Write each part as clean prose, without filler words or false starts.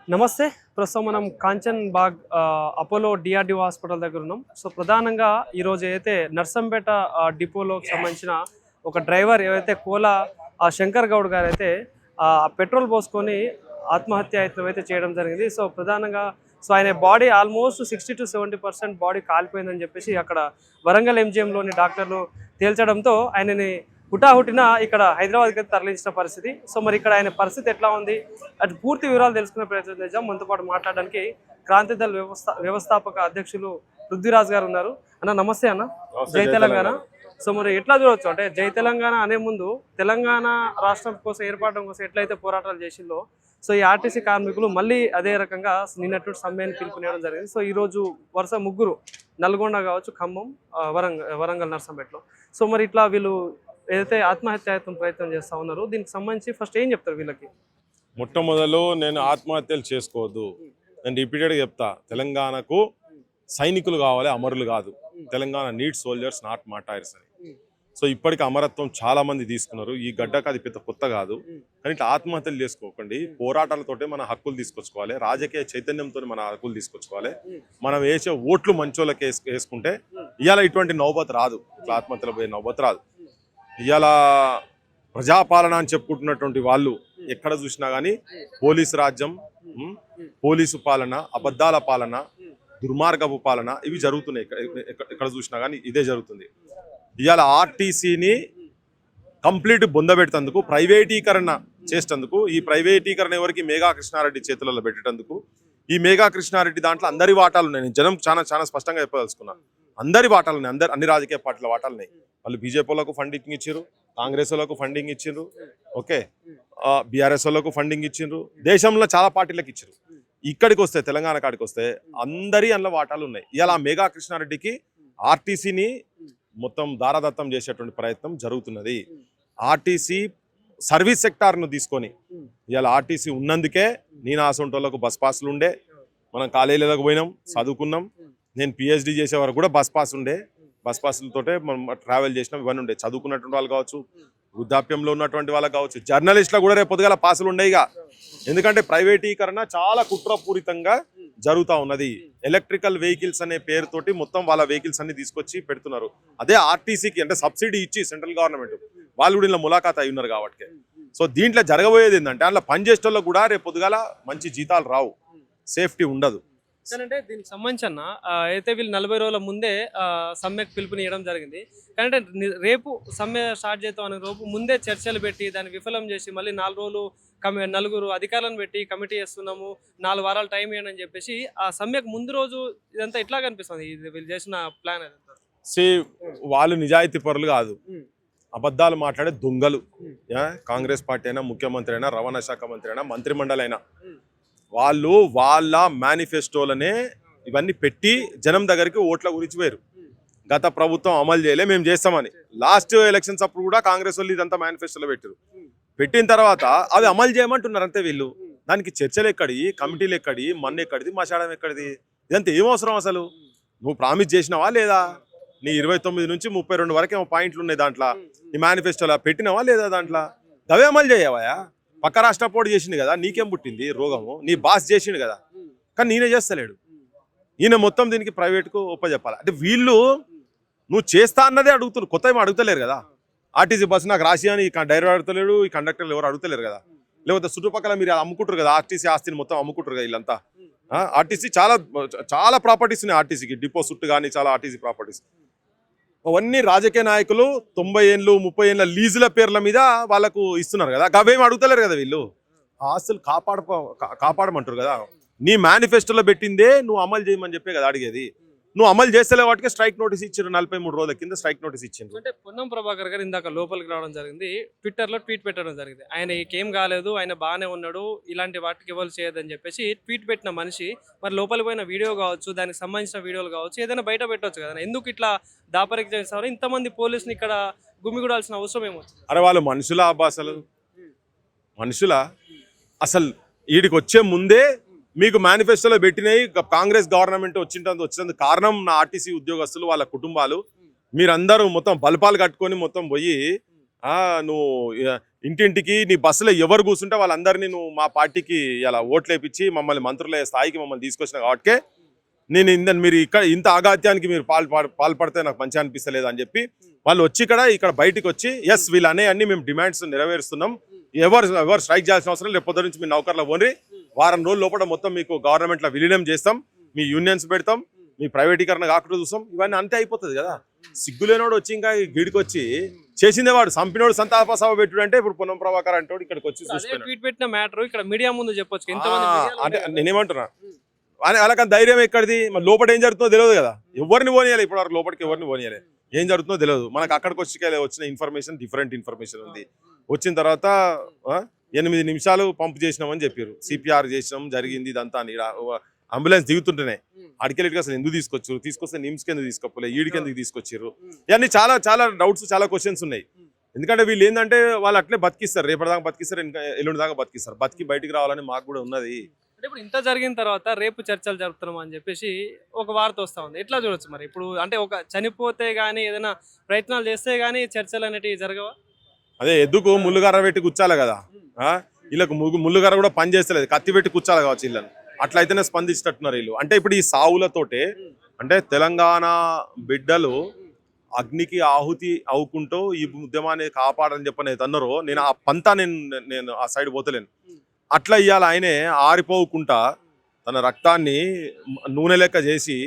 నమస్తే. ప్రస్తుతం మనం కాంచన్ బాగ్ అపోలో డిఆర్‌డిఓ హాస్పిటల్ దగ్గర ఉన్నాం. సో ప్రధానంగా ఈరోజు ఏదైతే నర్సంపేట డిపోలోకి సంబంధించిన ఒక డ్రైవర్ ఏవైతే కోలా శంకర్ గౌడ్ గారైతే పెట్రోల్ పోసుకొని ఆత్మహత్య యత్నం అయితే చేయడం జరిగింది. సో ప్రధానంగా ఆయన బాడీ ఆల్మోస్ట్ 60-70% బాడీ కాలిపోయిందని చెప్పేసి అక్కడ వరంగల్ ఎంజీఎంలోని డాక్టర్లు తేల్చడంతో ఆయనని హుటాహుటిన ఇక్కడ హైదరాబాద్కి తరలించిన పరిస్థితి. సో మరి ఇక్కడ ఆయన పరిస్థితి ఎట్లా ఉంది, అటు పూర్తి వివరాలు తెలుసుకునే ప్రయత్నం చేద్దాం. మనతో పాటు మాట్లాడడానికి క్రాంతి దళ వ్యవస్థాపక అధ్యక్షులు పృథ్వీరాజ్ గారు ఉన్నారు. అన్న నమస్తే అన్న. జై తెలంగాణ. సో మరి ఎట్లా చూడవచ్చు అంటే జై తెలంగాణ అనే ముందు తెలంగాణ రాష్ట్రం కోసం ఏర్పడడం కోసం ఎట్లయితే పోరాటాలు చేసిందో, సో ఈ ఆర్టీసీ కార్మికులు మళ్ళీ అదే రకంగా నిన్నట్టు సమ్మెను పిలుపునివ్వడం జరిగింది. సో ఈరోజు వరుస ముగ్గురు, నల్గొండ కావచ్చు, ఖమ్మం, వరంగల్ నర్సంపేటలో. సో మరి ఇట్లా వీళ్ళు ఏదైతే ఆత్మహత్యాయత్నం ప్రయత్నం చేస్తూ ఉన్నారో దీనికి సంబంధించి ఫస్ట్ ఏం చెప్తారు వీళ్ళకి? మొట్టమొదలు నేను ఆత్మహత్యలు చేసుకోవద్దు, నేను రిపీటెడ్గా చెప్తా. తెలంగాణకు సైనికులు కావాలి, అమరులు కాదు. Telangana need soldiers, not martyrs అని. సో ఇప్పటికి అమరత్వం చాలా మంది తీసుకున్నారు. ఈ గడ్డకు అది పెద్ద కొత్త కాదు. కానీ ఇట్లా ఆత్మహత్యలు చేసుకోకండి. పోరాటాలతోటే మన హక్కులు తీసుకొచ్చుకోవాలి, రాజకీయ చైతన్యంతో మన హక్కులు తీసుకొచ్చుకోవాలి. మనం వేసే ఓట్లు మంచోళ్ళకి వేసుకుంటే ఇవాళ ఇటువంటి నౌబత్ రాదు, ఇట్లా ఆత్మహత్యలు పోయే నౌబత్ రాదు. ఇవాళ ప్రజాపాలన అని చెప్పుకుంటున్నటువంటి వాళ్ళు ఎక్కడ చూసినా కానీ పోలీసు రాజ్యం, పోలీసు పాలన, అబద్ధాల పాలన, దుర్మార్గపు పాలన ఇవి జరుగుతున్నాయి. ఎక్కడ చూసినా కానీ ఇదే జరుగుతుంది. ఇవాళ ఆర్టీసీని కంప్లీట్ బొందబెట్టేందుకు, ప్రైవేటీకరణ చేసేందుకు, ఈ ప్రైవేటీకరణ ఎవరికి మేఘా కృష్ణారెడ్డి చేతులలో పెట్టేందుకు, ఈ మేఘా కృష్ణారెడ్డి దాంట్లో అందరి వాటాలు ఉన్నాయి. నేను జనం చాలా స్పష్టంగా చెప్పదలుచుకున్నా. అందరి వాటాలు ఉన్నాయి, అన్ని రాజకీయ పార్టీల వాటాలు ఉన్నాయి. వాళ్ళు బీజేపీ వాళ్ళకు ఫండింగ్ ఇచ్చారు, కాంగ్రెస్ వాళ్ళకు ఫండింగ్ ఇచ్చిండ్రు, ఓకే, బీఆర్ఎస్ వాళ్ళకు ఫండింగ్ ఇచ్చిండ్రు, దేశంలో చాలా పార్టీలకు ఇచ్చారు. ఇక్కడికి వస్తే, తెలంగాణ కాడికి వస్తే అందరి అందులో వాటాలు ఉన్నాయి. ఇలా మేఘా కృష్ణారెడ్డికి ఆర్టీసీని మొత్తం దారాదత్తం చేసేటువంటి ప్రయత్నం జరుగుతున్నది. ఆర్టీసీ సర్వీస్ సెక్టార్ను తీసుకొని ఇలా ఆర్టీసీ ఉన్నందుకే నేను ఆసంటోళ్ళకు బస్ పాస్లు ఉండే, మనం కాలేజీలకు పోయినాం, చదువుకున్నాం. నేను పిహెచ్డి చేసే వరకు కూడా బస్ పాస్ ఉండే, బస్ పాస్లతోటే మనం ట్రావెల్ చేసినాం. ఇవన్నీ ఉండే, చదువుకున్నటువంటి వాళ్ళు కావచ్చు, వృద్ధాప్యంలో ఉన్నటువంటి వాళ్ళకి కావచ్చు, జర్నలిస్టులకు కూడా రేపు పొద్దుగాల పాసులు ఉండేగా. ఎందుకంటే ప్రైవేటీకరణ చాలా కుట్రపూరితంగా జరుగుతూ ఉన్నది. ఎలక్ట్రికల్ వెహికల్స్ అనే పేరుతోటి మొత్తం వాళ్ళ వెహికల్స్ అన్ని తీసుకొచ్చి పెడుతున్నారు. అదే ఆర్టీసీకి అంటే సబ్సిడీ ఇచ్చి సెంట్రల్ గవర్నమెంట్ వాళ్ళు కూడా ఇలా ములాఖాత్ అయి ఉన్నారు కాబట్టి. సో దీంట్లో జరగబోయేది ఏంటంటే అందులో పనిచేసేటోళ్ళకు కూడా రేపు పొద్దుగాల మంచి జీతాలు రావు, సేఫ్టీ ఉండదు. అంటే దీనికి సంబంధించి అన్న అయితే వీళ్ళు 40 రోజుల ముందే సమ్మెకు పిలుపునియడం జరిగింది. కానీ రేపు సమ్మె స్టార్ట్ చేద్దాం అనే రోజు ముందే చర్చలు పెట్టి దాన్ని విఫలం చేసి మళ్ళీ 4 రోజులు నలుగురు అధికారులను పెట్టి కమిటీ చేస్తున్నాము, 4 వారాలు టైం ఇవ్వండి అని చెప్పేసి ఆ సమ్మెకు ముందు రోజు ఇదంతా ఎట్లా కనిపిస్తుంది వీళ్ళు చేసిన ప్లాన్? వాళ్ళు నిజాయితీ పరులు కాదు, అబద్ధాలు మాట్లాడే దొంగలు. కాంగ్రెస్ పార్టీ అయినా, ముఖ్యమంత్రి అయినా, రవాణా శాఖ మంత్రి అయినా, మంత్రిమండలి అయినా, వాళ్ళు వాళ్ళ మేనిఫెస్టోలనే ఇవన్నీ పెట్టి జనం దగ్గరికి ఓట్ల గురించి వేరు. గత ప్రభుత్వం అమలు చేయలే, మేము చేస్తామని. లాస్ట్ ఎలక్షన్స్ అప్పుడు కూడా కాంగ్రెస్ వాళ్ళు ఇదంతా మేనిఫెస్టోలో పెట్టారు. పెట్టిన తర్వాత అవి అమలు చేయమంటున్నారు అంతే. వీళ్ళు దానికి చర్చలు ఎక్కడి, కమిటీలు ఎక్కడి, మన్ను ఎక్కడిది, మశాడం ఎక్కడిది, ఇదంతా ఏం అవసరం అసలు? నువ్వు ప్రామిస్ చేసినావా లేదా? నీ 29 నుంచి 32 వరకు ఏమో పాయింట్లు ఉన్నాయి దాంట్లో, నీ మేనిఫెస్టోలో పెట్టినావా లేదా? దాంట్లో అవే అమలు చేయవా? పక్క రాష్ట్ర పోటీ చేసింది కదా, నీకేం పుట్టింది రోగము? నీ బాస్ చేసిండు కదా, కానీ నేనే చేస్తలేడు. ఈయన మొత్తం దీనికి ప్రైవేట్కు ఒప్పజెప్పాలి. అంటే వీళ్ళు నువ్వు చేస్తా అన్నదే అడుగుతున్నారు, కొత్త ఏమో అడుగుతలేరు కదా. ఆర్టీసీ బస్సు నాకు రాసి అని ఈ డ్రైవర్ అడుగుతలేడు, ఈ కండక్టర్లు ఎవరు అడుగుతలేరు కదా. లేకపోతే చుట్టుపక్కల మీరు అమ్ముకుంటారు కదా, ఆర్టీసీ ఆస్తిని మొత్తం అమ్ముకుంటారు కదా వీళ్ళంతా. ఆర్టీసీ చాలా ప్రాపర్టీస్ ఉన్నాయి, ఆర్టీసీకి డిపో చుట్టూ కానీ చాలా ఆర్టీసీ ప్రాపర్టీస్. అవన్నీ రాజకీయ నాయకులు 90 ఏళ్ళు 30 ఏళ్ళ లీజుల పేర్ల మీద వాళ్ళకు ఇస్తున్నారు కదా. అవేమి అడుగుతలేరు కదా వీళ్ళు. ఆస్తులు కాపాడమంటారు కదా. నీ మేనిఫెస్టోలో పెట్టిందే నువ్వు అమలు చేయమని చెప్పే కదా అడిగేది. నువ్వు అమలు చేస్తలే వాటికి స్ట్రైక్ నోటీస్ ఇచ్చారు. 43 రోజుల కింద స్ట్రైక్ నోటీస్ ఇచ్చిండ్రు. అంటే పొన్నం ప్రభాకర్ గారు ఇందాక లోపలికి రావడం జరిగింది, ట్విట్టర్లో ట్వీట్ పెట్టడం జరిగింది. ఆయన ఏం కాలేదు, ఆయన బాగానే ఉన్నాడు, ఇలాంటి వాటికి ఎవరు చేయదని చెప్పేసి ట్వీట్ పెట్టిన మనిషి మరి లోపలికి పోయిన వీడియో కావచ్చు, దానికి సంబంధించిన వీడియోలు కావచ్చు, ఏదైనా బయట పెట్టవచ్చు కదా. ఎందుకు ఇట్లా దాపరికి చేస్తారు? ఇంతమంది పోలీసుని ఇక్కడ గుమిగూడాల్సిన అవసరం ఏమవుతుంది? అరే వాళ్ళు మనుషుల అసలు మనుషుల అసలు వీడికి వచ్చే ముందే మీకు మేనిఫెస్టోలో పెట్టినాయి. కాంగ్రెస్ గవర్నమెంట్ వచ్చినందుకు కారణం నా ఆర్టీసీ ఉద్యోగస్తులు, వాళ్ళ కుటుంబాలు. మీరందరూ మొత్తం బల్పాలు కట్టుకొని మొత్తం పోయి నువ్వు ఇంటింటికి నీ బస్సులో ఎవరు కూర్చుంటే వాళ్ళందరినీ నువ్వు మా పార్టీకి ఇలా ఓట్లు వేయించి మమ్మల్ని మంత్రుల స్థాయికి మమ్మల్ని తీసుకొచ్చిన కాబట్టి నేను మీరు ఇక్కడ ఇంత ఆఘాత్యానికి మీరు పాల్పడితే నాకు మంచిగా అనిపిస్తలేదు అని చెప్పి వాళ్ళు వచ్చి ఇక్కడ బయటికి వచ్చి ఎస్ వీళ్ళు అన్ని మేము డిమాండ్స్ నెరవేరుస్తున్నాం, ఎవరు స్ట్రైక్ చేయాల్సిన అవసరం లేదు, పొద్దు నుంచి మీ నౌకర్లో పోని వారం రోజుల లోపల మొత్తం మీకు గవర్నమెంట్లో విలీనం చేస్తాం, మీ యూనియన్స్ పెడతాం, మీ ప్రైవేటీకరణ కాకుండా చూస్తాం, ఇవన్నీ అంతే అయిపోతుంది కదా. సిగ్గులేనోడు వచ్చి ఇంకా గిడికి వచ్చి చేసిందే వాడు సంపినోడు సంతాప సభ పెట్టుడు అంటే ఇప్పుడు పొన్నం ప్రభాకర్ అంటే ఇక్కడికి వచ్చి ట్వీట్ పెట్టిన మ్యాటర్ ఇక్కడ మీడియా ముందు చెప్పొచ్చు. అంటే నేనేమంటున్నా అలాగ ధైర్యం ఎక్కడిది, మరి లోపల ఏం జరుగుతుందో తెలియదు కదా, ఎవరిని పోనీయాలి ఇప్పుడు వరకు లోపలికి ఎవరిని పోనీయాలి, ఏం జరుగుతుందో తెలియదు. మనకు అక్కడికి వచ్చిన ఇన్ఫర్మేషన్ డిఫరెంట్ ఇన్ఫర్మేషన్ ఉంది. వచ్చిన తర్వాత 8 నిమిషాలు పంప్ చేసినామని చెప్పారు, సిపిఆర్ చేసినాం జరిగింది ఇదంతా అని. అంబులెన్స్ దిగుతుంటేనే అడికెళ్ళి అసలు ఎందుకు తీసుకొస్తే నిమ్స్కి ఎందుకు తీసుకోపోలే, ఈడికి ఎందుకు తీసుకొచ్చారు, ఇవన్నీ చాలా చాలా డౌట్స్ చాలా క్వశ్చన్స్ ఉన్నాయి. ఎందుకంటే వీళ్ళు ఏంటంటే వాళ్ళు అట్లే బతికిస్తారు, రేపటిదాకా బతికిస్తారు, ఇంకా ఎల్లుండి దాకా బతికిస్తారు, బతికి బయటికి రావాలని మాకు కూడా ఉన్నది. అంటే ఇప్పుడు ఇంత జరిగిన తర్వాత రేపు చర్చలు జరుపుతున్నాం అని చెప్పేసి ఒక వార్త వస్తా ఉంది, ఎట్లా చూడొచ్చు మరి? ఇప్పుడు అంటే ఒక చనిపోతే గానీ ఏదైనా ప్రయత్నాలు చేస్తే గానీ చర్చలు అనేటివి జరగవా? అదే ఎద్దుకు ముళ్ళుగర్ర పెట్టి కూర్చాలి కదా, వీళ్ళకు ముళ్ళుగర్ర కూడా పని చేస్తలేదు, కత్తి పెట్టి కూర్చాలి కావచ్చు వీళ్ళని, అట్లయితేనే స్పందించేటట్టున్నారు వీళ్ళు. అంటే ఇప్పుడు ఈ సావులతోటే అంటే తెలంగాణ బిడ్డలు అగ్నికి ఆహుతి అవుకుంటూ ఈ ఉద్యమాన్ని కాపాడని చెప్పని అన్నారో, నేను ఆ పంతా నేను ఆ సైడ్ పోతలేను. అట్లా ఇవాళ ఆయనే ఆరిపోకుండా తన రక్తాన్ని నూనె లెక్క చేసి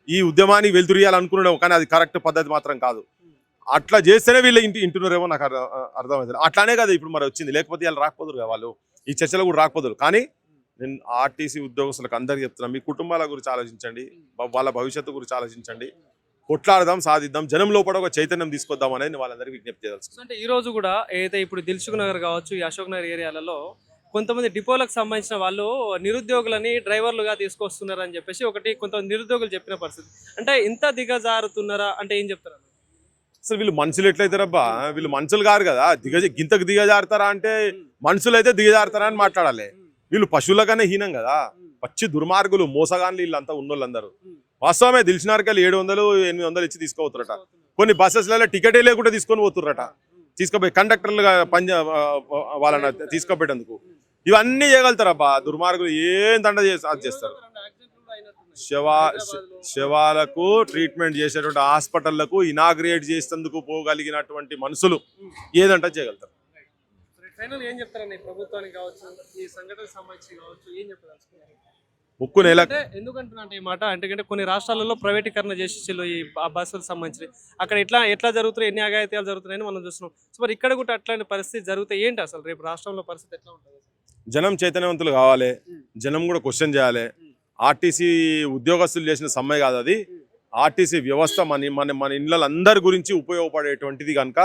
ఈ ఉద్యమాన్ని వెలుతురియాలనుకున్నాడు, కానీ అది కరెక్ట్ పద్ధతి మాత్రం కాదు. అట్లా చేస్తేనే వీళ్ళు ఇంటున్నారేమో నాకు అర్థమవుతుంది. అట్లానే కదా ఇప్పుడు మరి వచ్చింది, లేకపోతే వాళ్ళు రాకపోదురు కదా, వాళ్ళు ఈ చర్చలు కూడా రాకపోదురు. కానీ నేను ఆర్టీసీ ఉద్యోగస్తులకు అందరికీ చెప్తున్నాను, మీ కుటుంబాల గురించి ఆలోచించండి, వాళ్ళ భవిష్యత్తు గురించి ఆలోచించండి, కొట్లాడదాం, సాధిద్దాం, జనం లోపల ఒక చైతన్యం తీసుకొద్దాం అనేది వాళ్ళందరికీ విజ్ఞప్తి చేయాల్సి. అంటే ఈ రోజు కూడా ఏదైతే ఇప్పుడు దిల్సుఖ్ నగర్ కావచ్చు, ఈ అశోక్ నగర్ ఏరియాలలో కొంతమంది డిపోలకు సంబంధించిన వాళ్ళు నిరుద్యోగులని డ్రైవర్లుగా తీసుకొస్తున్నారు అని చెప్పేసి కొంతమంది నిరుద్యోగులు చెప్పిన పరిస్థితి. అంటే ఇంత దిగజారుతున్నారా అంటే ఏం చెప్తారు? అసలు వీళ్ళు మనుషులు ఎట్లయితారబ్బా, వీళ్ళు మనుషులు కాదు కదా, గింతకు దిగజారుతారా అంటే మనుషులు అయితే దిగజారుతారా అని మాట్లాడాలి. వీళ్ళు పశువులకనే హీనం కదా, పచ్చి దుర్మార్గులు, మోసగాన్లు వీళ్ళంతా ఉన్నోళ్ళందరూ. వాస్తవమే దిల్సుఖ్నగర్కి 700-800 ఇచ్చి తీసుకోవచ్చురట, కొన్ని బస్సెస్లలో టికెటే లేకుండా తీసుకొని పోతుర్రట, తీసుకుపోయి కండక్టర్లుగా వాళ్ళని తీసుకుపోయేందుకు. ఇవన్నీ చేయగలుగుతారబ్బా దుర్మార్గులు, ఏం దండ చేస్తారు. శవాలకు ట్రీట్మెంట్ చేసేటువంటి హాస్పిటళ్లకు ఇనాగ్రేట్ చేసేందుకు పోగలిగినటువంటి మనుషులు ఏదంటే చేయగలుగుతారు. ఏం చెప్తారని ప్రభుత్వానికి కావచ్చు, ఈ సంఘటనకు సంబంధించి కావచ్చు, ఏం చెప్తారు? ముక్కు నేల ఎందుకంటున్నా ఈ మాట అంటే కొన్ని రాష్ట్రాలలో ప్రైవేటీకరణ చేసి ఈ బస్సులకు సంబంధించి అక్కడ ఎట్లా జరుగుతున్నాయి, ఎన్ని అఘాయిత్యాలు జరుగుతున్నాయని మనం చూస్తున్నాం. సో మరి ఇక్కడ కూడా అట్లాంటి పరిస్థితి జరిగితే ఏంటి అసలు రేపు రాష్ట్రంలో పరిస్థితి ఎట్లా ఉంటుంది? జనం చైతన్యవంతులు కావాలి, జనం కూడా క్వశ్చన్ చేయాలి. ఆర్టీసీ ఉద్యోగస్తులు చేసిన సమ్మె కాదు అది, ఆర్టీసీ వ్యవస్థ మన ఇళ్ళందరి గురించి ఉపయోగపడేటువంటిది కనుక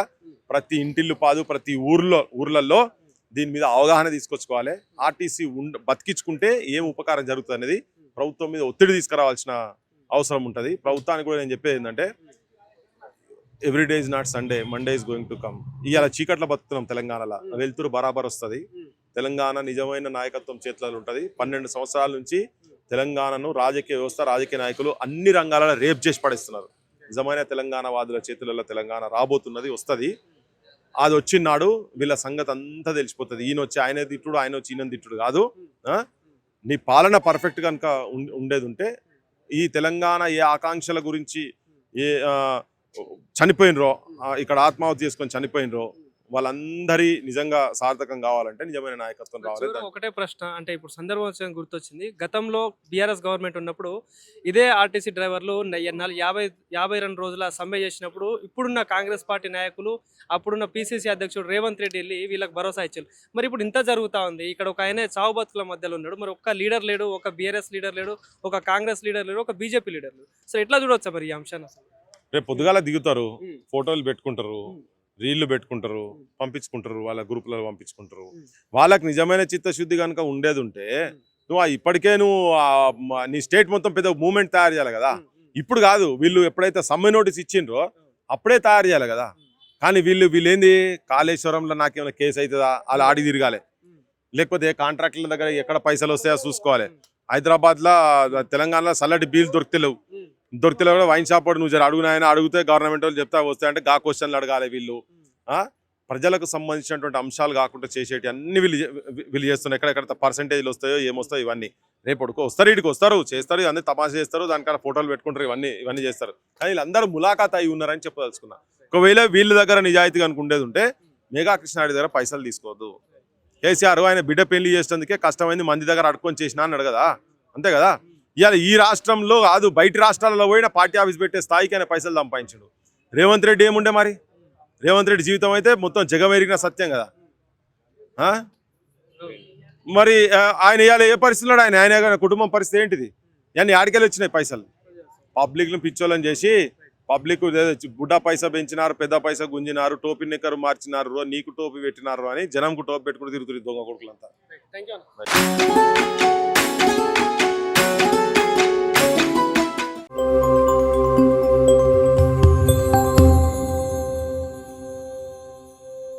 ప్రతి ఇంటిల్లు పాదు ప్రతి ఊర్లలో దీని మీద అవగాహన తీసుకొచ్చుకోవాలి. ఆర్టీసీ బతికించుకుంటే ఏం ఉపకారం జరుగుతుంది అనేది ప్రభుత్వం మీద ఒత్తిడి తీసుకురావాల్సిన అవసరం ఉంటుంది. ప్రభుత్వానికి కూడా నేను చెప్పేది ఏంటంటే, everyday is not Sunday, Monday is going to come. ఇవాళ చీకట్లో బతుకుతున్నాం తెలంగాణలో, వెళ్తురు బరాబర్ వస్తుంది. తెలంగాణ నిజమైన నాయకత్వం చేతులలో ఉంటుంది. 12 సంవత్సరాల నుంచి తెలంగాణను రాజకీయ వ్యవస్థ, రాజకీయ నాయకులు అన్ని రంగాలలో రేప్ చేసి పడేస్తున్నారు. నిజమైన తెలంగాణ వాదుల చేతులలో తెలంగాణ రాబోతున్నది, వస్తుంది. అది వచ్చినాడు వీళ్ళ సంగతి అంతా తెలిసిపోతుంది. ఈయన వచ్చి ఆయన తిట్టుడు, ఆయన వచ్చి ఈయన తిట్టుడు కాదు. నీ పాలన పర్ఫెక్ట్ కనుక ఉండేది ఉంటే ఈ తెలంగాణ ఏ ఆకాంక్షల గురించి చనిపోయినరో, ఇక్కడ ఆత్మాహుతి చేసుకొని చనిపోయినరో వాళ్ళందరి నిజంగా సార్థకం కావాలంటే నిజమైన నాయకత్వం రావాలి. ఒకటే ప్రశ్న, అంటే ఇప్పుడు సందర్భం గుర్తొచ్చింది, గతంలో బీఆర్ఎస్ గవర్నమెంట్ ఉన్నప్పుడు ఇదే ఆర్టీసీ డ్రైవర్లు 52 రోజుల సమ్మె చేసినప్పుడు ఇప్పుడున్న కాంగ్రెస్ పార్టీ నాయకులు, అప్పుడున్న పిసిసి అధ్యక్షుడు రేవంత్ రెడ్డి వెళ్ళి వీళ్ళకి భరోసా ఇచ్చారు. మరి ఇప్పుడు ఇంత జరుగుతూ ఉంది, ఇక్కడ ఒక ఆయన చావు బతుకుల మధ్యలో ఉన్నాడు, మరి ఒక్క లీడర్ లేడు, ఒక బీఆర్ఎస్ లీడర్ లేడు, ఒక కాంగ్రెస్ లీడర్ లేడు, ఒక బీజేపీ లీడర్ లేడు. సో ఎట్లా చూడవచ్చా మరి ఈ అంశాన్ని? అసలు రేపు పొద్దుగాల దిగుతారు, ఫోటోలు పెట్టుకుంటారు, రీళ్లు పెట్టుకుంటారు, పంపించుకుంటారు, వాళ్ళ గ్రూపులలో పంపించుకుంటారు. వాళ్ళకి నిజమైన చిత్తశుద్ధి కనుక ఉండేది ఉంటే నువ్వు ఇప్పటికే నీ స్టేట్ మొత్తం పెద్ద మూవ్మెంట్ తయారు చేయాలి కదా. ఇప్పుడు కాదు, వీళ్ళు ఎప్పుడైతే సమ్మె నోటీస్ ఇచ్చిండ్రో అప్పుడే తయారు చేయాలి కదా. కానీ వీళ్ళేంది, కాళేశ్వరంలో నాకేమైనా కేసు అవుతుందా అలా ఆడి తిరగాలి, లేకపోతే కాంట్రాక్టుల దగ్గర ఎక్కడ పైసలు వస్తాయో చూసుకోవాలి. హైదరాబాద్లో తెలంగాణలో చల్లటి బీల్ దొరికితలేవు కూడా వైన్ షాప్ వాడు నువ్వు జర అడుగునాయని అడిగితే గవర్నమెంట్ వాళ్ళు చెప్తా వస్తాయంటే గా క్వశ్చన్లు అడగాలి వీళ్ళు. ప్రజలకు సంబంధించినటువంటి అంశాలు కాకుండా చేసేటి అన్ని వీళ్ళు చేస్తున్నారు. ఎక్కడెక్కడ పర్సెంటేజ్లు వస్తాయో ఏమొస్తాయో ఇవన్నీ రేపటికి వస్తారు, ఇటుకు వస్తారు, చేస్తారు, అన్ని తమాషా చేస్తారు, దానికన్నా ఫోటోలు పెట్టుకుంటారు, ఇవన్నీ చేస్తారు. కానీ వీళ్ళందరూ ములాఖాత్ అయి ఉన్నారని చెప్పదలుచుకున్నా. ఒకవేళ వీళ్ళ దగ్గర నిజాయితీగా అనుకుండేది ఉంటే మేఘా కృష్ణారెడ్డి దగ్గర పైసలు తీసుకోవద్దు. కేసీఆర్ ఆయన బిడ్డ పెళ్లి చేసేందుకే కష్టమైంది, మంది దగ్గర అడుక్కొని చేసినా అన్నాడు కదా, అంతే కదా. ఇవాళ ఈ రాష్ట్రంలో కాదు బయట రాష్ట్రాలలో పోయినా పార్టీ ఆఫీస్ పెట్టే స్థాయికి ఆయన పైసలు సంపాదించాడు. రేవంత్ రెడ్డి ఏముండే మరి? రేవంత్ రెడ్డి జీవితం అయితే మొత్తం జగమెరిగిన సత్యం కదా. మరి ఆయన ఇవాళ ఏ పరిస్థితుల్లో ఆయన కుటుంబం పరిస్థితి ఏంటిది? ఇవన్నీ ఆడికెళ్ళి వచ్చినాయి పైసలు. పబ్లిక్ను పిచ్చోళ్ళని చేసి పబ్లిక్ బుడ్డ పైసా పెంచినారు, పెద్ద పైసా గుంజినారు, టోపీ నిక్కరు మార్చినారు, నీకు టోపీ పెట్టినారు అని జనంకు టోపీ పెట్టుకుని తిరుగుతుంది దొంగ కొడుకులంతా.